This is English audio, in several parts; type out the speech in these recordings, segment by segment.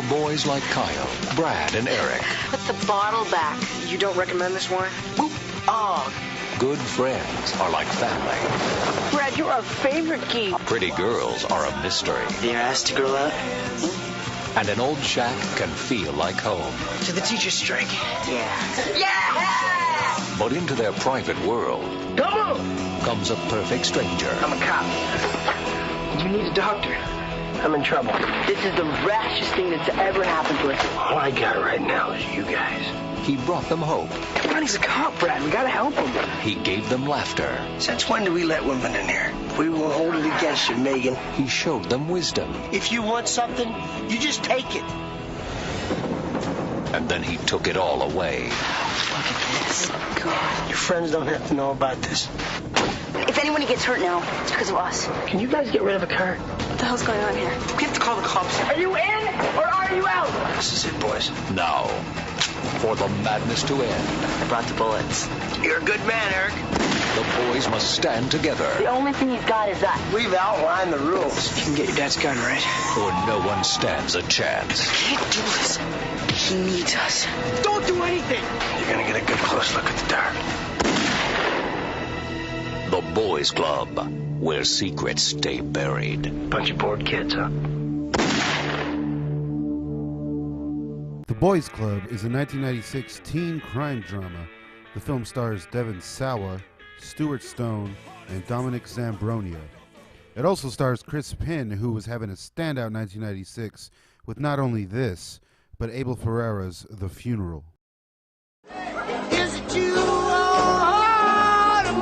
boys like Kyle, Brad, and Eric. Put the bottle back. You don't recommend this wine? Boop. Oh. Good friends are like family. Brad, you're our favorite geek. Pretty girls are a mystery. You asked to grow up? And an old shack can feel like home. To the teacher's strike. Yeah. Yeah! But into their private world Come on! comes a perfect stranger. I'm a cop. You need a doctor. I'm in trouble. This is the rashest thing that's ever happened to us. All I got right now is you guys. He brought them hope. Come on, he's a cop, Brad. We gotta help him. He gave them laughter. Since when do we let women in here? We will hold it against you, Megan. He showed them wisdom. If you want something, you just take it. And then he took it all away. Look at this. God. Your friends don't have to know about this. If anyone gets hurt now, it's because of us. Can you guys get rid of a car? What the hell's going on here? We have to call the cops. Are you in or are you out? This is it, boys. Now, for the madness to end, I brought the bullets. You're a good man, Eric. the boys must stand together. The only thing he's got is that. We've outlined the rules. You can get your dad's gun, right? Or no one stands a chance. Can't do this. He needs us. Don't do anything. You're gonna get a good close look at the dark. The Boys Club, where secrets stay buried. Bunch of bored kids, huh? The Boys Club is a 1996 teen crime drama. The film stars Devon Sawa, Stuart Stone, and Dominic Zam Boronia. It also stars Chris Penn, who was having a standout 1996 with not only this, but Abel Ferrara's The Funeral. Is it you or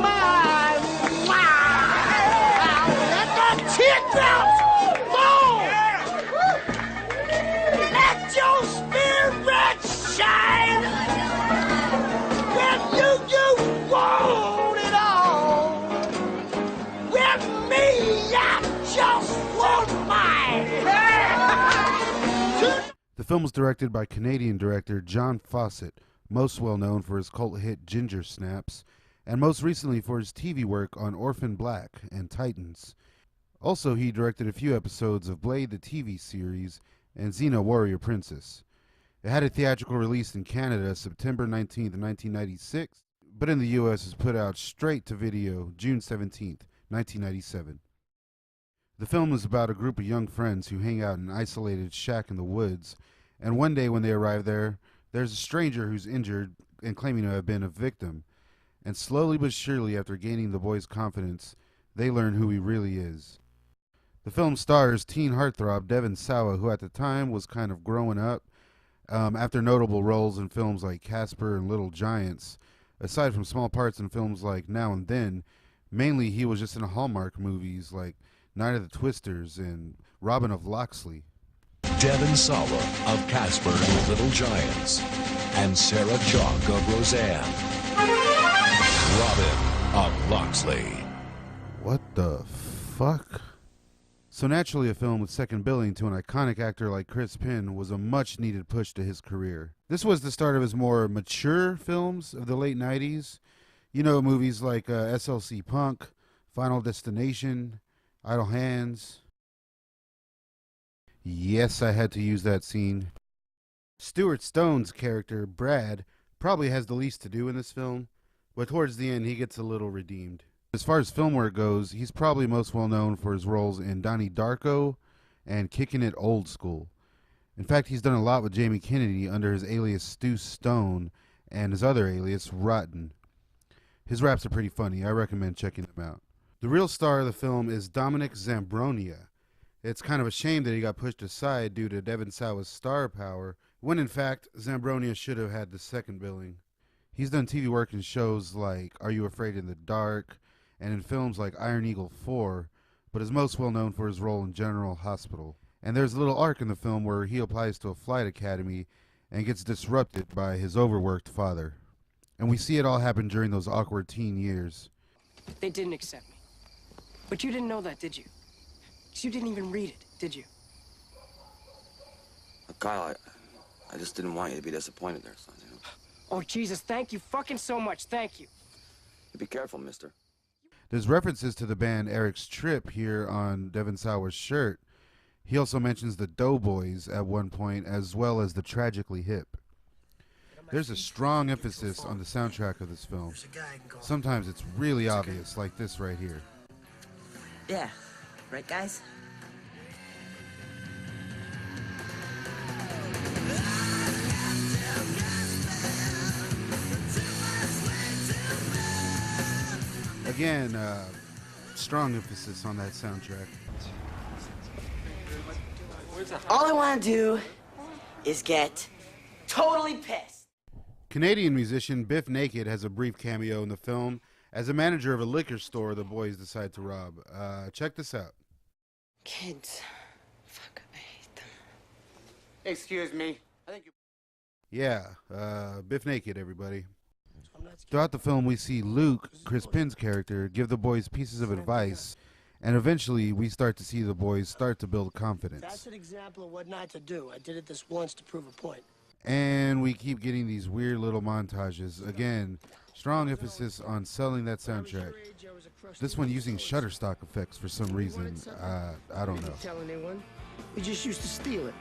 mine? Wow! Let the teardrops fall! Let your spirit shine! When you want it all! With me, I just want mine! The film was directed by Canadian director John Fawcett, most well known for his cult hit Ginger Snaps, and most recently for his TV work on Orphan Black and Titans. Also, he directed a few episodes of Blade the TV series and Xena Warrior Princess. It had a theatrical release in Canada September 19th, 1996, but in the US was put out straight to video June 17th, 1997. The film is about a group of young friends who hang out in an isolated shack in the woods, and one day when they arrive there, there's a stranger who's injured and claiming to have been a victim, and slowly but surely after gaining the boys' confidence, they learn who he really is. The film stars teen heartthrob Devon Sawa, who at the time was kind of growing up after notable roles in films like Casper and Little Giants. Aside from small parts in films like Now and Then, mainly he was just in Hallmark movies like Night of the Twisters and Robin of Locksley. Devon Sawa of Casper and Little Giants, and Sarah Chalk of Roseanne. Robin of Locksley. What the fuck? So naturally, a film with second billing to an iconic actor like Chris Penn was a much-needed push to his career. This was the start of his more mature films of the late 90s. You know, movies like SLC Punk, Final Destination, Idle Hands. Yes, I had to use that scene. Stuart Stone's character, Brad, probably has the least to do in this film, but towards the end he gets a little redeemed. As far as film work goes, he's probably most well known for his roles in Donnie Darko and Kicking It Old School. In fact, he's done a lot with Jamie Kennedy under his alias Stu Stone and his other alias, Rotten. His raps are pretty funny. I recommend checking them out. The real star of the film is Dominic Zam Boronia. It's kind of a shame that he got pushed aside due to Devon Sawa's star power, when in fact, Zam Boronia should have had the second billing. He's done TV work in shows like Are You Afraid in the Dark, and in films like Iron Eagle 4, but is most well known for his role in General Hospital. And there's a little arc in the film where he applies to a flight academy and gets disrupted by his overworked father. And we see it all happen during those awkward teen years. They didn't accept me. But you didn't know that, did you? 'Cause you didn't even read it, did you? Kyle, I just didn't want you to be disappointed there, son, you know? Oh, Jesus, thank you fucking so much, thank you. Be careful, mister. There's references to the band Eric's Trip here on Devon Sawa's shirt. He also mentions the Doughboys at one point, as well as the Tragically Hip. There's a strong emphasis on the soundtrack of this film. Sometimes it's really obvious, like this right here. Yeah, right, guys? Again, strong emphasis on that soundtrack. All I want to do is get totally pissed. Canadian musician Biff Naked has a brief cameo in the film as a manager of a liquor store the boys decide to rob. Check this out. Kids. Fuck, I hate them. Excuse me. I think you... Yeah, Biff Naked, everybody. Throughout the film, we see Luke, Chris Penn's character, give the boys pieces of advice, and eventually we start to see the boys start to build confidence. That's an example of what not to do. I did it this once to prove a point. And we keep getting these weird little montages. Again, strong emphasis on selling that soundtrack. This one using Shutterstock effects for some reason. I don't know. Tell anyone. We just used to steal it.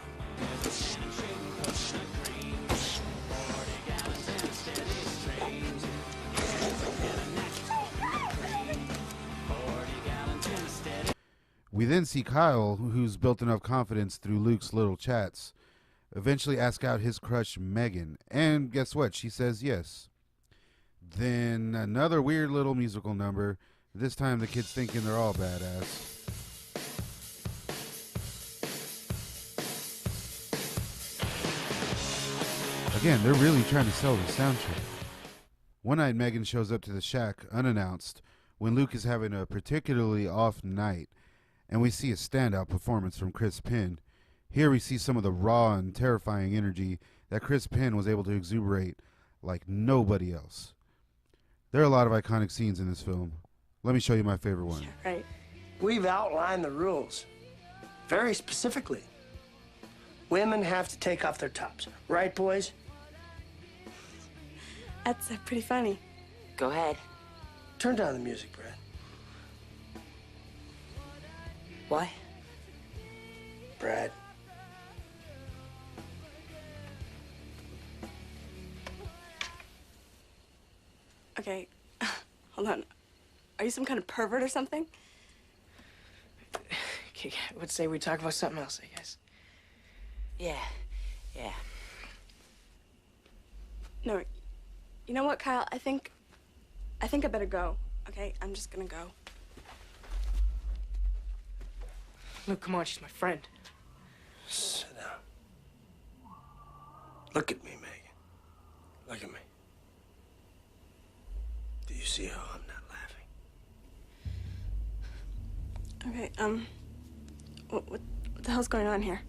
We then see Kyle, who's built enough confidence through Luke's little chats, eventually ask out his crush Megan, and guess what? She says yes. Then another weird little musical number, this time the kids thinking they're all badass. Again, they're really trying to sell the soundtrack. One night Megan shows up to the shack unannounced when Luke is having a particularly off night, and we see a standout performance from Chris Penn. Here we see some of the raw and terrifying energy that Chris Penn was able to exuberate like nobody else. There are a lot of iconic scenes in this film. Let me show you my favorite one. Yeah, right. We've outlined the rules very specifically. Women have to take off their tops. Right, boys? That's pretty funny. Go ahead. Turn down the music, Brad. What? Brad. Okay, hold on. Are you some kind of pervert or something? Okay, let's say we talk about something else, I guess. Yeah. No, you know what, Kyle? I think I better go, okay? I'm just gonna go. Look, come on, she's my friend. Sit down. Look at me, Megan. Look at me. Do you see how I'm not laughing? Okay, what the hell's going on here?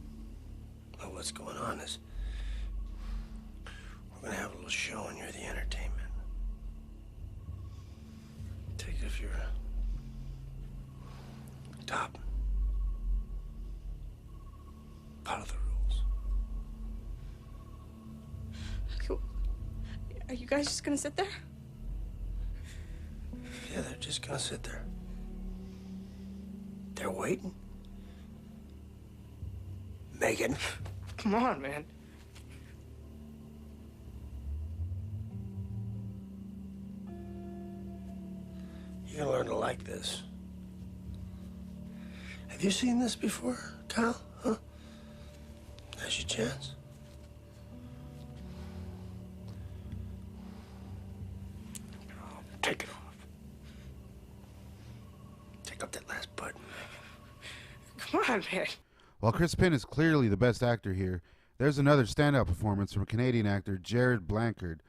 Well, what's going on is we're gonna have a little show and you're the entertainment. Take it if you're top. Follow the rules. Okay, are you guys just gonna sit there? Yeah, they're just gonna sit there. They're waiting. Megan. Come on, man. You're gonna learn to like this. Have you seen this before, Kyle? Huh? Now's your chance. Take it off. Take up that last button. Come on, man. While Chris Penn is clearly the best actor here, there's another standout performance from Canadian actor JARRED BLANCARD,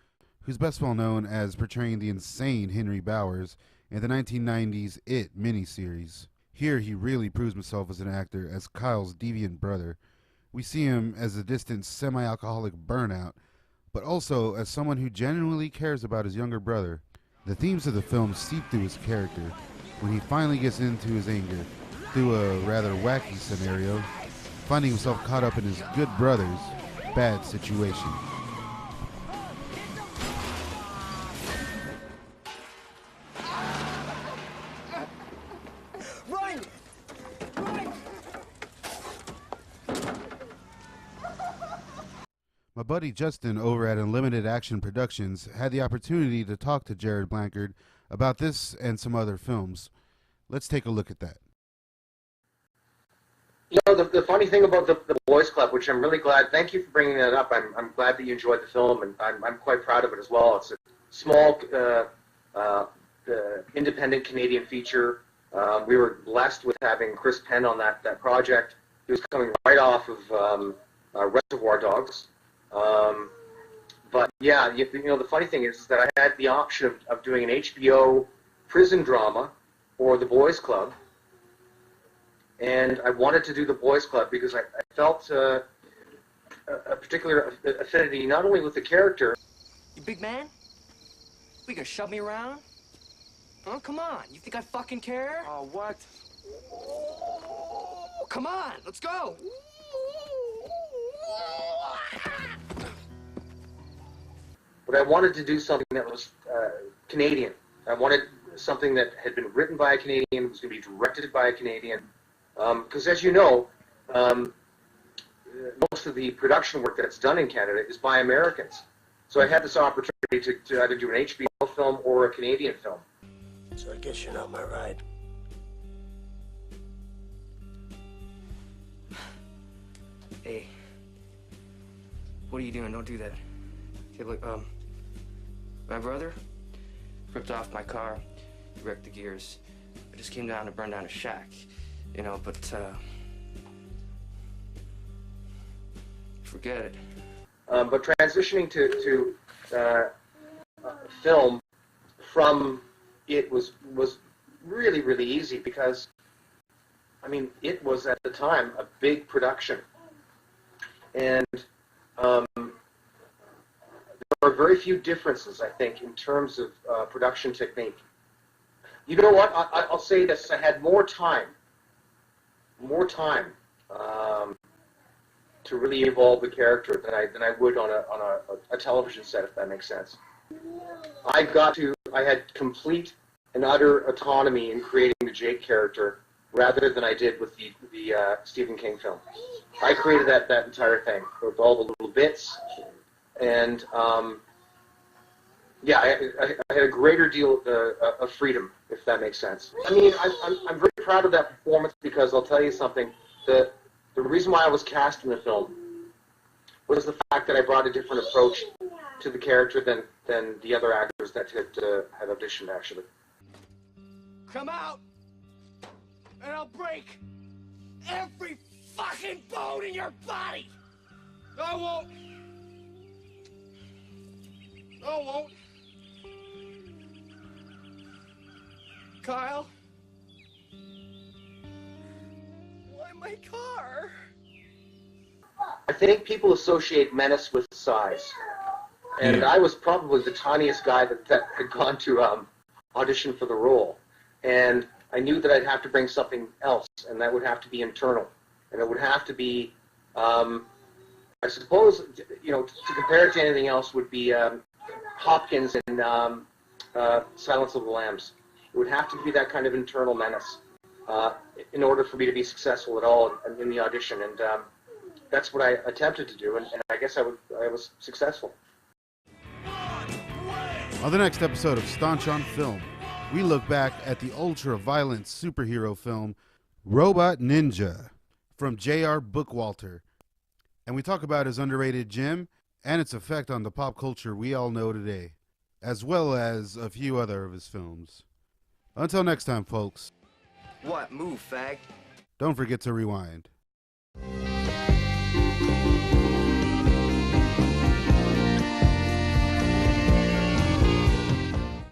who's best well known as portraying the insane Henry Bowers in the 1990s It miniseries. Here he really proves himself as an actor as Kyle's deviant brother. We see him as a distant semi-alcoholic burnout, but also as someone who genuinely cares about his younger brother. The themes of the film seep through his character when he finally gets into his anger through a rather wacky scenario, finding himself caught up in his good brother's bad situation. Run! Run! buddy Justin over at Unlimited Action Productions had the opportunity to talk to Jarred Blanchard about this and some other films. Let's take a look at that. You know, the funny thing about the Boys Club, which I'm really glad, thank you for bringing that up. I'm glad that you enjoyed the film, and I'm quite proud of it as well. It's a small, independent Canadian feature. We were blessed with having Chris Penn on that project. He was coming right off of Reservoir Dogs. But yeah, you know, the funny thing is that I had the option of doing an HBO prison drama or the Boys Club. And I wanted to do the Boys Club because I felt a particular affinity not only with the character. You big man? We gonna shove me around? Oh, come on. You think I fucking care? Oh, what? Oh, come on, let's go. But I wanted to do something that was Canadian. I wanted something that had been written by a Canadian, was going to be directed by a Canadian. Because as you know, most of the production work that's done in Canada is by Americans. So I had this opportunity to either do an HBO film or a Canadian film. So I guess you're not my ride. Hey, what are you doing? Don't do that. Okay, look, my brother ripped off my car, he wrecked the gears. I just came down to burn down a shack, you know, but, forget it. But transitioning to film from it was really, really easy because, I mean, it was at the time a big production. And there are very few differences, I think, in terms of production technique. You know what? I'll say this: I had more time to really evolve the character than I would on a television set, if that makes sense. I had complete and utter autonomy in creating the Jake character, rather than I did with the Stephen King film. I created that entire thing with all the little bits, and yeah, I had a greater deal of freedom, if that makes sense. I mean, I'm very proud of that performance because I'll tell you something. The reason why I was cast in the film was the fact that I brought a different approach to the character than the other actors that had auditioned, actually. Come out, and I'll break every fucking bone in your body! No, I won't. No, I won't. Kyle? Why my car? I think people associate menace with size. And I was probably the tiniest guy that had gone to audition for the role. And I knew that I'd have to bring something else, and that would have to be internal. And it would have to be, I suppose, you know, to compare it to anything else would be Hopkins in Silence of the Lambs. It would have to be that kind of internal menace in order for me to be successful at all in the audition. And that's what I attempted to do, and I guess I was successful. On the next episode of Staunch on Film, we look back at the ultra-violent superhero film Robot Ninja from J.R. Bookwalter, and we talk about his underrated gym and its effect on the pop culture we all know today, as well as a few other of his films. Until next time, folks. What? Move, fag. Don't forget to rewind.